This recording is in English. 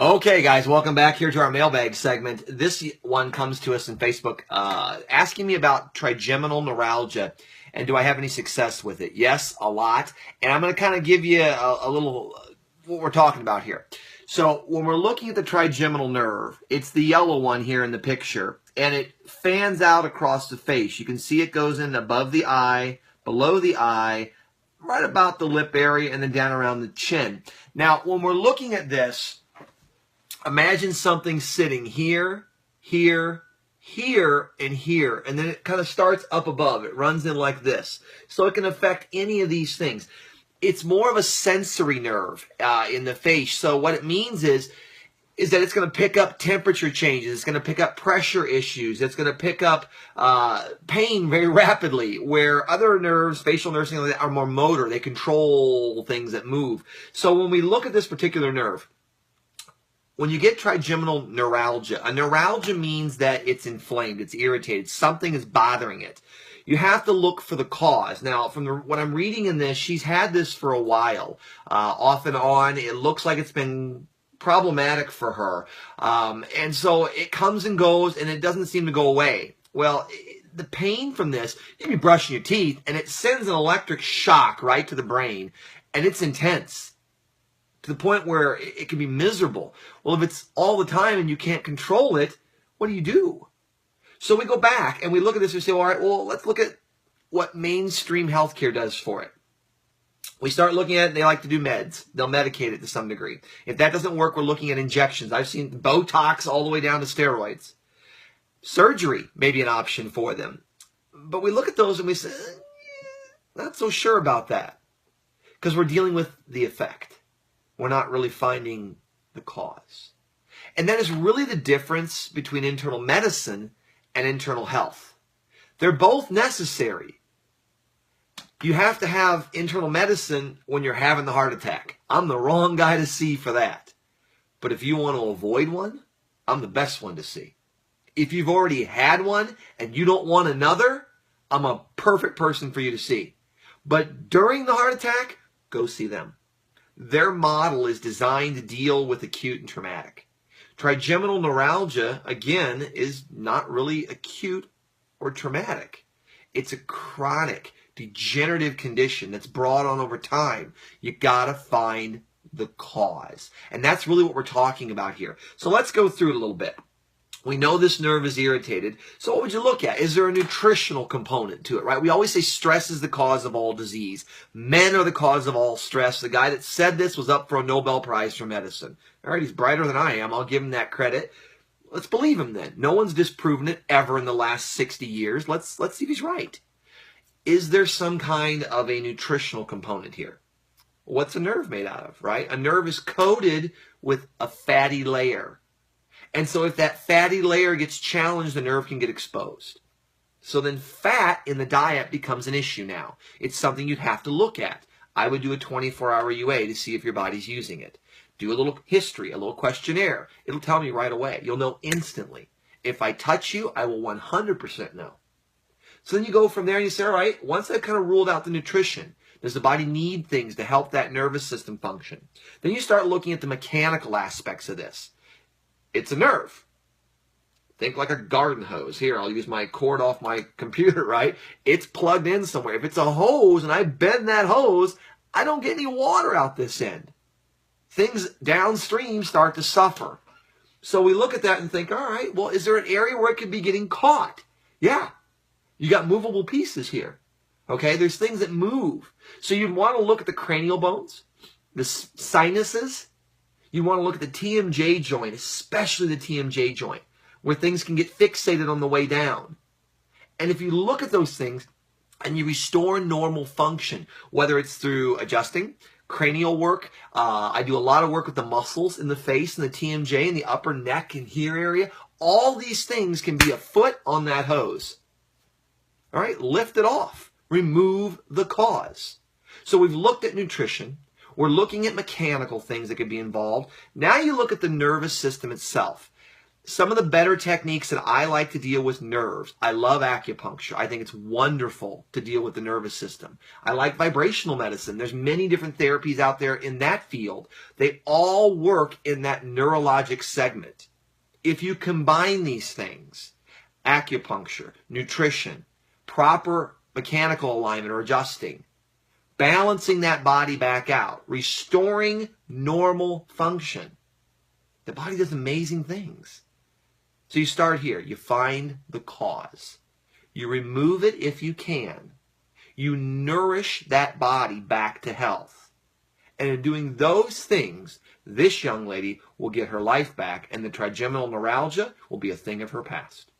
Okay, guys, welcome back here to our mailbag segment. This one comes to us in Facebook asking me about trigeminal neuralgia and do I have any success with it? Yes, a lot. And I'm going to kind of give you a little what we're talking about here. So when we're looking at the trigeminal nerve, it's the yellow one here in the picture, and it fans out across the face. You can see it goes in above the eye, below the eye, right about the lip area, and then down around the chin. Now, when we're looking at this, imagine something sitting here, here, here, and here, and then it kind of starts up above. It runs in like this. So it can affect any of these things. It's more of a sensory nerve in the face. So what it means is that it's going to pick up temperature changes. It's going to pick up pressure issues. It's going to pick up pain very rapidly, where other nerves, facial nerves, are more motor. They control things that move. So when we look at this particular nerve, when you get trigeminal neuralgia, a neuralgia means that it's inflamed, it's irritated, something is bothering it. You have to look for the cause. Now, from what I'm reading in this, she's had this for a while, off and on. It looks like it's been problematic for her. And so it comes and goes, and it doesn't seem to go away. Well, the pain from this, you can be brushing your teeth, and it sends an electric shock right to the brain, and it's intense, to the point where it can be miserable. Well, if it's all the time and you can't control it, what do? So we go back and we look at this and say, all right, well, let's look at what mainstream healthcare does for it. We start looking at it, and they like to do meds. They'll medicate it to some degree. If that doesn't work, we're looking at injections. I've seen Botox all the way down to steroids. Surgery may be an option for them. But we look at those and we say, not so sure about that, because we're dealing with the effect. We're not really finding the cause. And that is really the difference between internal medicine and internal health. They're both necessary. You have to have internal medicine when you're having the heart attack. I'm the wrong guy to see for that. But if you want to avoid one, I'm the best one to see. If you've already had one and you don't want another, I'm a perfect person for you to see. But during the heart attack, go see them. Their model is designed to deal with acute and traumatic. Trigeminal neuralgia, again, is not really acute or traumatic. It's a chronic, degenerative condition that's brought on over time. You gotta find the cause. And that's really what we're talking about here. So let's go through it a little bit. We know this nerve is irritated. So what would you look at? Is there a nutritional component to it, right? We always say stress is the cause of all disease. Men are the cause of all stress. The guy that said this was up for a Nobel Prize for medicine. All right, he's brighter than I am. I'll give him that credit. Let's believe him then. No one's disproven it ever in the last 60 years. Let's see if he's right. Is there some kind of a nutritional component here? What's a nerve made out of, right? A nerve is coated with a fatty layer. And so if that fatty layer gets challenged, the nerve can get exposed. So then fat in the diet becomes an issue now. It's something you'd have to look at. I would do a 24-hour UA to see if your body's using it. Do a little history, a little questionnaire. It'll tell me right away. You'll know instantly. If I touch you, I will 100% know. So then you go from there and you say, all right, once I've kind of ruled out the nutrition, does the body need things to help that nervous system function? Then you start looking at the mechanical aspects of this. It's a nerve. Think like a garden hose. Here, I'll use my cord off my computer, right? It's plugged in somewhere. If it's a hose and I bend that hose, I don't get any water out this end. Things downstream start to suffer. So we look at that and think, all right, well, is there an area where it could be getting caught? Yeah. You got movable pieces here. Okay, there's things that move. So you'd want to look at the cranial bones, the sinuses. You want to look at the TMJ joint, especially the TMJ joint, where things can get fixated on the way down. And if you look at those things and you restore normal function, whether it's through adjusting, cranial work, I do a lot of work with the muscles in the face and the TMJ and the upper neck and here area. All these things can be a foot on that hose. All right, lift it off. Remove the cause. So we've looked at nutrition. We're looking at mechanical things that could be involved. Now you look at the nervous system itself. Some of the better techniques that I like to deal with nerves. I love acupuncture. I think it's wonderful to deal with the nervous system. I like vibrational medicine. There's many different therapies out there in that field. They all work in that neurologic segment. If you combine these things, acupuncture, nutrition, proper mechanical alignment or adjusting, balancing that body back out, restoring normal function, the body does amazing things. So you start here. You find the cause. You remove it if you can. You nourish that body back to health. And in doing those things, this young lady will get her life back, and the trigeminal neuralgia will be a thing of her past.